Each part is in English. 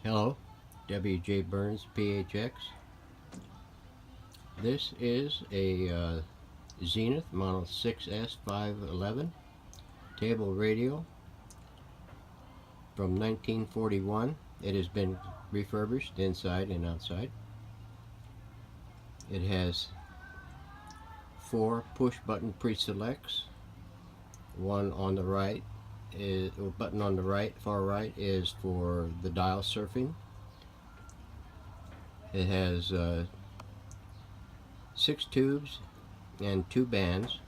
Hello, W.J. Burns, PHX. This is a Zenith Model 6S511 table radio from 1941. It has been refurbished inside and outside. It has 4 push-button pre-selects. One on the right is a button on the far right is for the dial surfing. It has 6 tubes and 2 bands,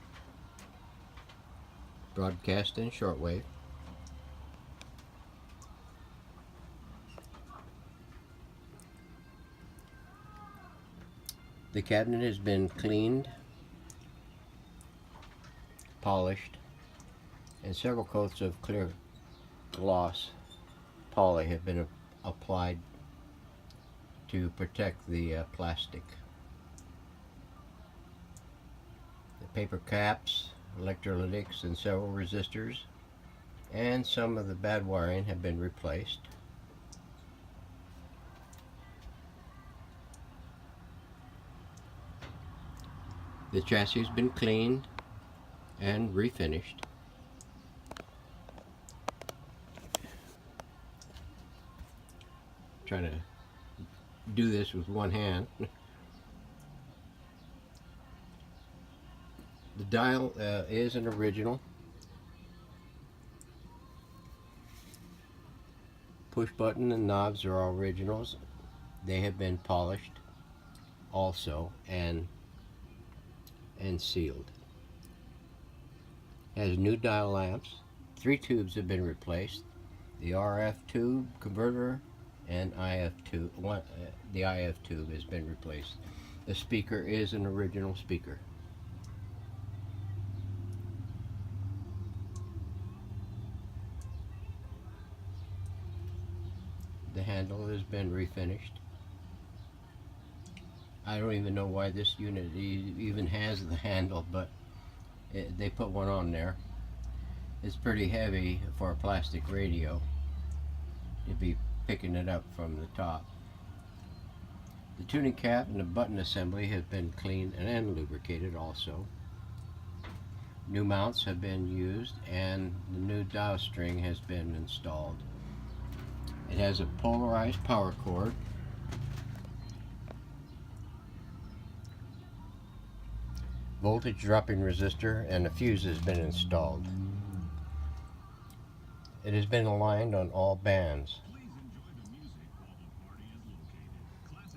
broadcast in shortwave. The cabinet has been cleaned, polished, and several coats of clear gloss poly have been applied to protect the plastic. The paper caps, electrolytics, and several resistors, and some of the bad wiring have been replaced. The chassis has been cleaned and refinished. Trying to do this with one hand. The dial is an original. Push button and knobs are all originals. They have been polished also and sealed. Has new dial lamps. 3 tubes have been replaced. The RF tube converter and IF tube. The IF tube has been replaced. The speaker is an original speaker. The handle has been refinished. I don't even know why this unit even has the handle, but they put one on there. It's pretty heavy for a plastic radio. You'd be picking it up from the top. The tuning cap and the button assembly have been cleaned and lubricated also. New mounts have been used and the new dial string has been installed. It has a polarized power cord. Voltage dropping resistor and a fuse has been installed. It has been aligned on all bands.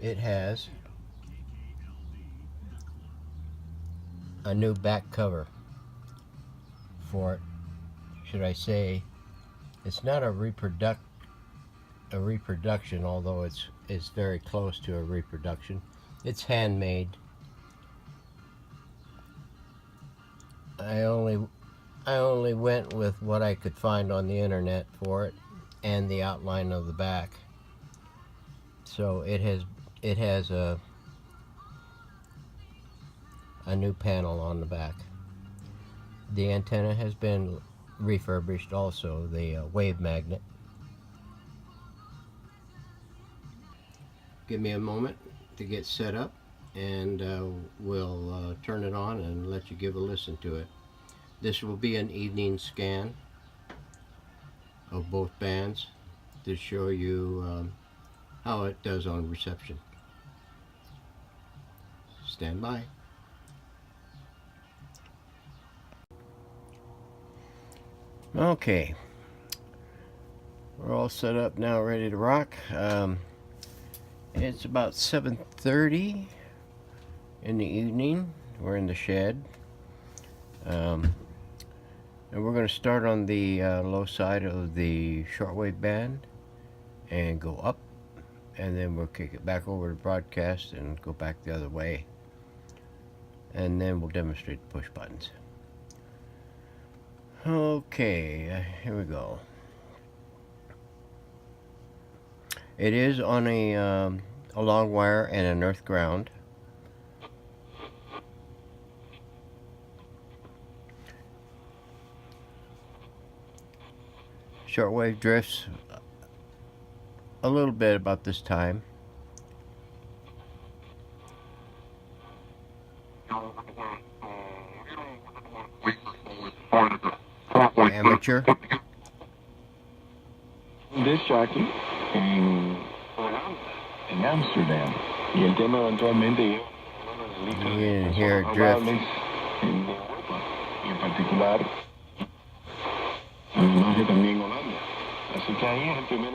It has a new back cover for it. Should I say, it's not a reproduction, although it's very close to a reproduction. It's handmade. I only went with what I could find on the internet for it and the outline of the back. So it has a new panel on the back. The antenna has been refurbished also, the wave magnet. Give me a moment to get set up and we'll turn it on and let you give a listen to it. This will be an evening scan of both bands to show you how it does on reception. Stand by. Okay, we're all set up now, ready to rock. It's about 7:30 in the evening. We're in the shed, and we're going to start on the low side of the shortwave band and go up, and then we'll kick it back over to broadcast and go back the other way, and then we'll demonstrate the push buttons. Okay, here we go. It is on a long wire and an earth ground. Shortwave drifts a little bit about this time. Amateur. Disc jockey en Amsterdam. Y el tema eventualmente You can hear it drift. en Europa. Y en particular, también Holanda. Así que ahí es el primer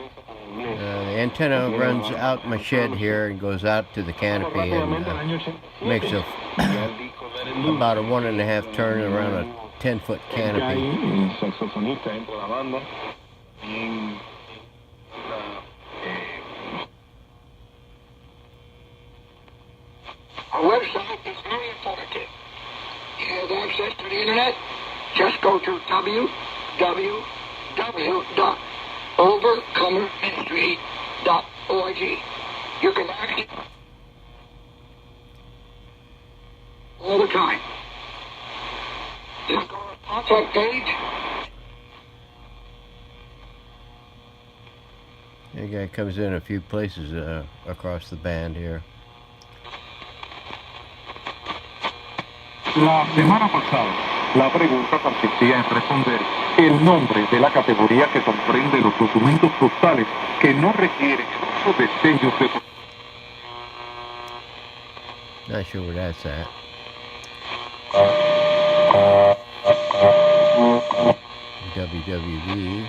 the antenna runs out my shed here and goes out to the canopy and makes about a 1.5 turn around a 10-foot canopy. Our website is very informative. You have access to the internet? Just go to www.overcomerministry.org. You can access all the time. Just go to the contact page. The guy comes in a few places across the band here. La semana pasada, la pregunta consistía en responder el nombre de la categoría que comprende los documentos postales que no requieren el uso de sellos de... Not sure where that's at. WWV.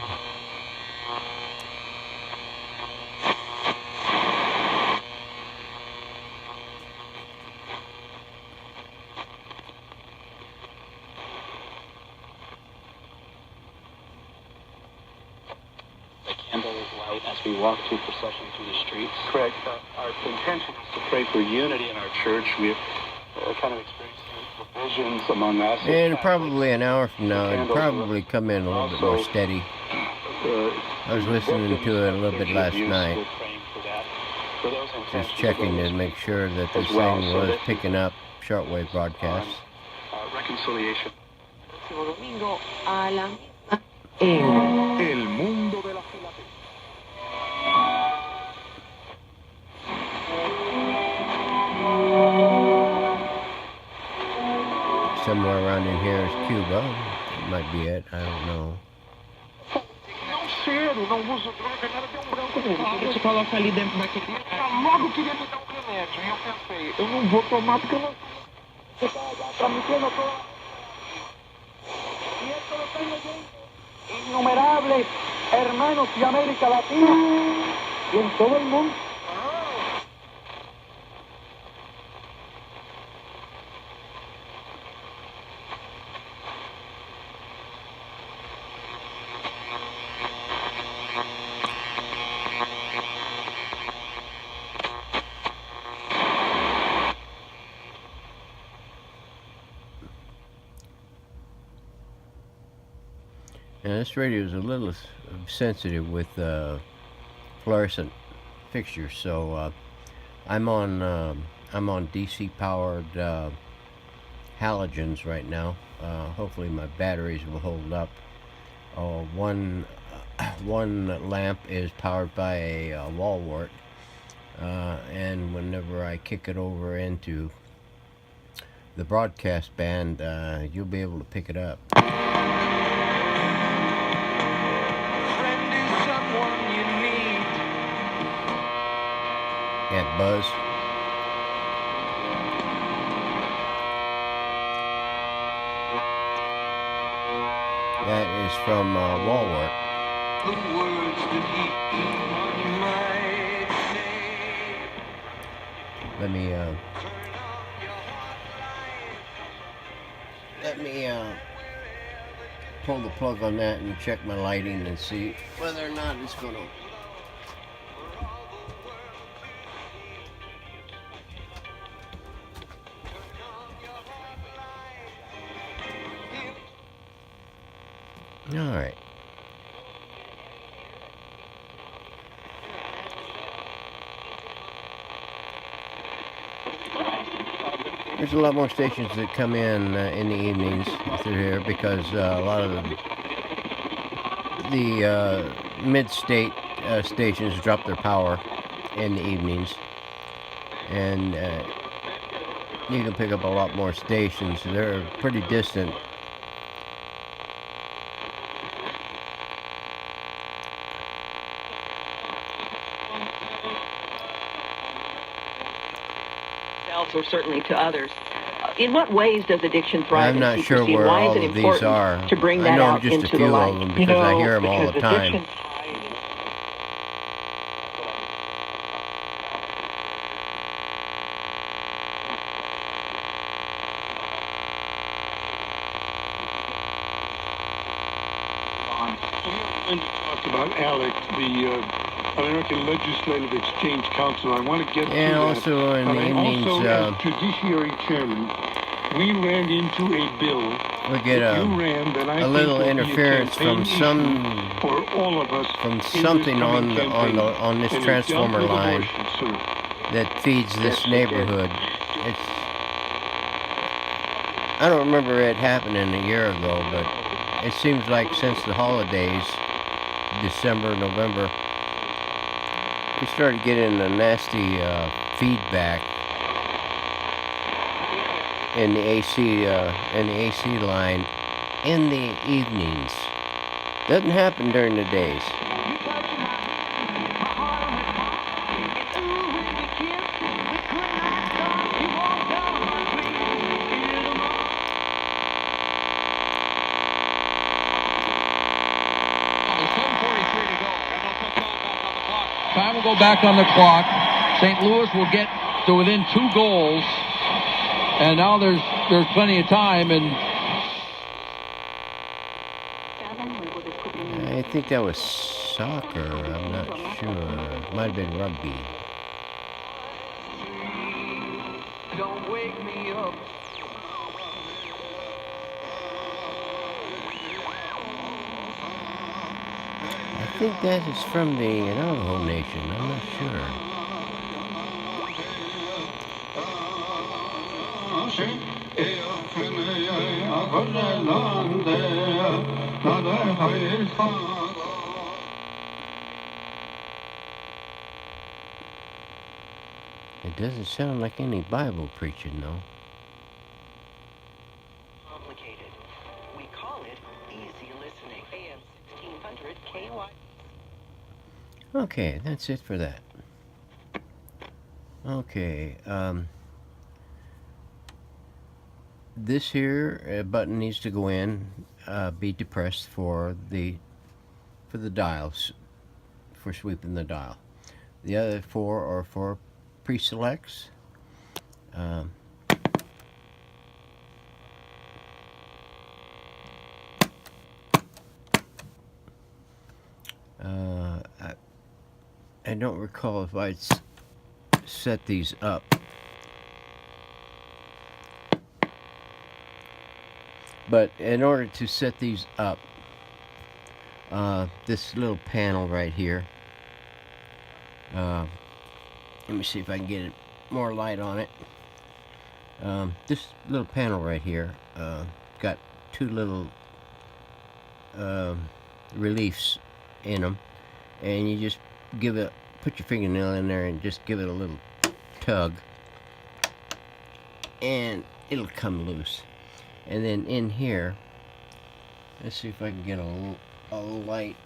As we walk through procession through the streets. Correct. Our intention is to pray for unity in our church. We're kind of experiencing divisions among us. And probably an hour from now, it'll probably come in a little bit more steady. I was listening to it a little bit last night. Just checking to make sure that this thing was picking up shortwave broadcasts. Reconciliation. El mundo de la filatelia. Somewhere around in here is Cuba. It might be it. I don't know. Não cheiro, não uso droga, nada, tem branco nele. Você coloca ali dentro daquele... Logo queria me dar remédio. E eu pensei, eu não vou tomar porque eu não... Para mí que no tô... Y esto lo tengo yo. Innumerables hermanos de América Latina y en todo el mundo. Now this radio is a little sensitive with fluorescent fixtures, so I'm on DC powered halogens right now. Hopefully my batteries will hold up. One lamp is powered by a wall wart, and whenever I kick it over into the broadcast band, you'll be able to pick it up. That buzz. That is from Walmart. Let me pull the plug on that and check my lighting and see whether or not it's going to. All right. There's a lot more stations that come in the evenings through here because a lot of the mid-state stations drop their power in the evenings, and you can pick up a lot more stations. They're pretty distant. Or certainly to others. In what ways does addiction thrive I'm not in sure secrecy, where and why all is it of these important are. to bring that I know out just into a few the of light? them because I hear them all the because time. addiction- Linda talked about ALEC, the American Legislative Exchange Council. I want to get to And that. also in But the I evenings, also, as Judiciary Chairman, we ran into a bill we get that you ran that I a think little will be a interference from campaign some issue for all of us from in this something coming campaign. on this And it transformer dealt with line abortion, sir. that feeds this Yes, it did. neighborhood. I don't remember it happening a year ago, but it seems like since the holidays, December, November, we started getting a nasty feedback in the AC line in the evenings. Doesn't happen during the days. Time will go back on the clock. St. Louis will get to within 2 goals, and now there's plenty of time. And I think that was soccer. I'm not sure. It might have been rugby. Don't wake me up. I think that is from the Navajo Nation. I'm not sure. It doesn't sound like any Bible preaching, though. Complicated. We call it easy listening. AM 1600 KY. Okay, that's it for that. Okay, this here button needs to go in, be depressed for the dials, for sweeping the dial. The other 4 are for pre-selects. I don't recall if I set these up. But in order to set these up, this little panel right here, let me see if I can get more light on it. This little panel right here got 2 little reliefs in them, and you just put your fingernail in there and just give it a little tug, and it'll come loose. And then in here, let's see if I can get a light.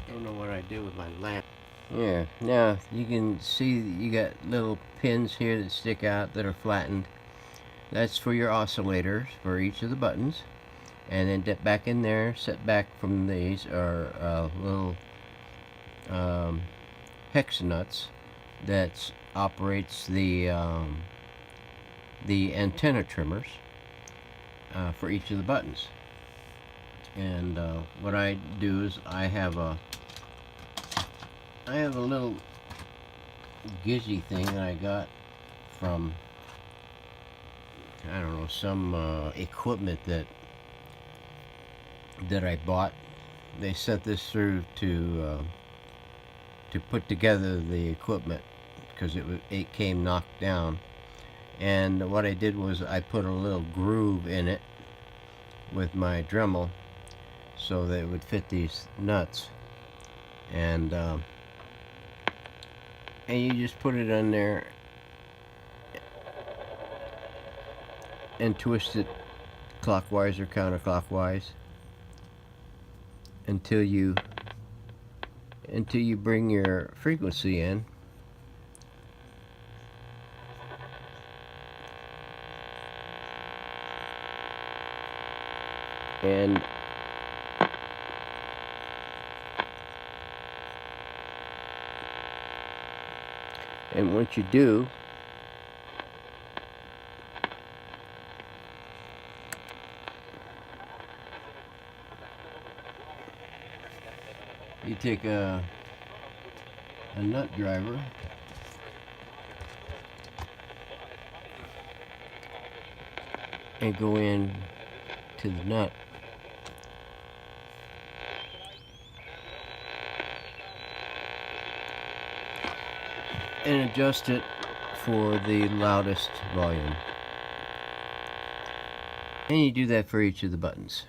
Don't know what I did with my lamp. Yeah, now you can see you got little pins here that stick out that are flattened. That's for your oscillators for each of the buttons. And then back in there, set back from these, are little hex nuts that operates the antenna trimmers for each of the buttons. And what I do is I have a little gizzy thing that I got from, I don't know, some equipment that I bought. They sent this through to put together the equipment because it came knocked down, And what I did was I put a little groove in it with my Dremel so that it would fit these nuts, and you just put it on there and twist it clockwise or counterclockwise until you bring your frequency in. And once you do, you take a nut driver and go in to the nut. And adjust it for the loudest volume. And you do that for each of the buttons.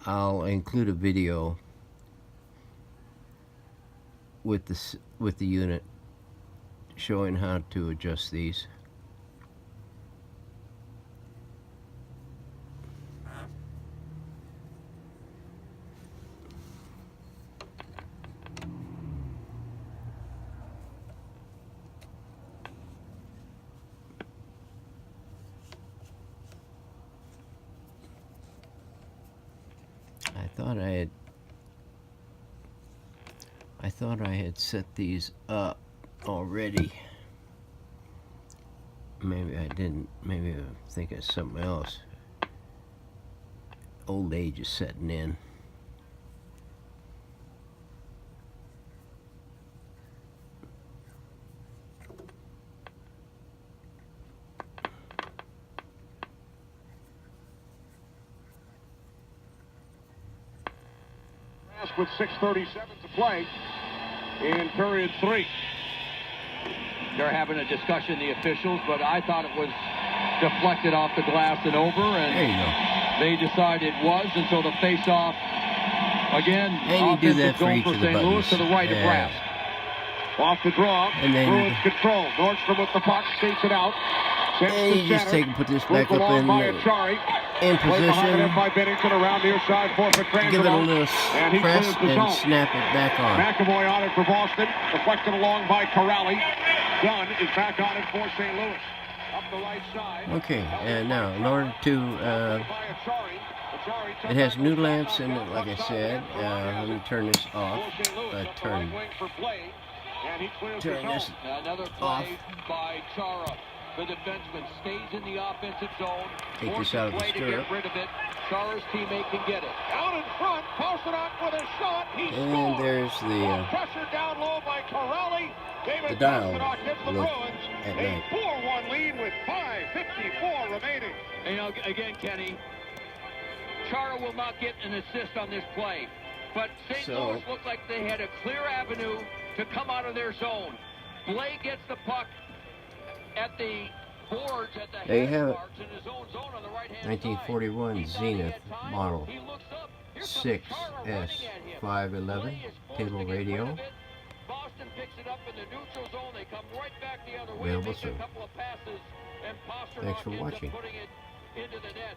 I'll include a video with the unit showing how to adjust these. I thought I had set these up already. Maybe I didn't. Maybe I'm thinking of something else. Old age is setting in. With 6:37 to play in period 3. They're having a discussion, the officials, but I thought it was deflected off the glass and over, and there you go. They decided it was, and so the face-off again. And you do that for each of the St. buttons. Louis to the right of brass. Off the draw, and then Bruins control. Nordstrom with the puck, skates it out. And you just take and put this back up in position. By Bennington around near side, forfeit, give it a little press and snap it back on. McAvoy on it for Boston. Deflected along by Corrali. Dunn is back on it for St. Louis. Up the right side. Okay, and now in order to it has new lamps in it, like I said. Let me turn this off. Turn this off. By Chara. The defenseman stays in the offensive zone. Take this out of the stirrup. Get rid of it. Chara's teammate can get it. Out in front, Pasternak with a shot. He and scores. there's the pressure down low by Corrali. the dial gets the look Bruins. at A night. 4-1 lead with 5:54 remaining. And again, Kenny, Chara will not get an assist on this play, but St. Louis looked like they had a clear avenue to come out of their zone. Blay gets the puck at the boards at the there you have it. in his own zone on the right-hand 1941 Zenith Model 6S511 table radio. Boston picks it up in the neutral zone. They come right back the other way. Available soon. A couple of passes, and Thanks for watching. putting it into the net.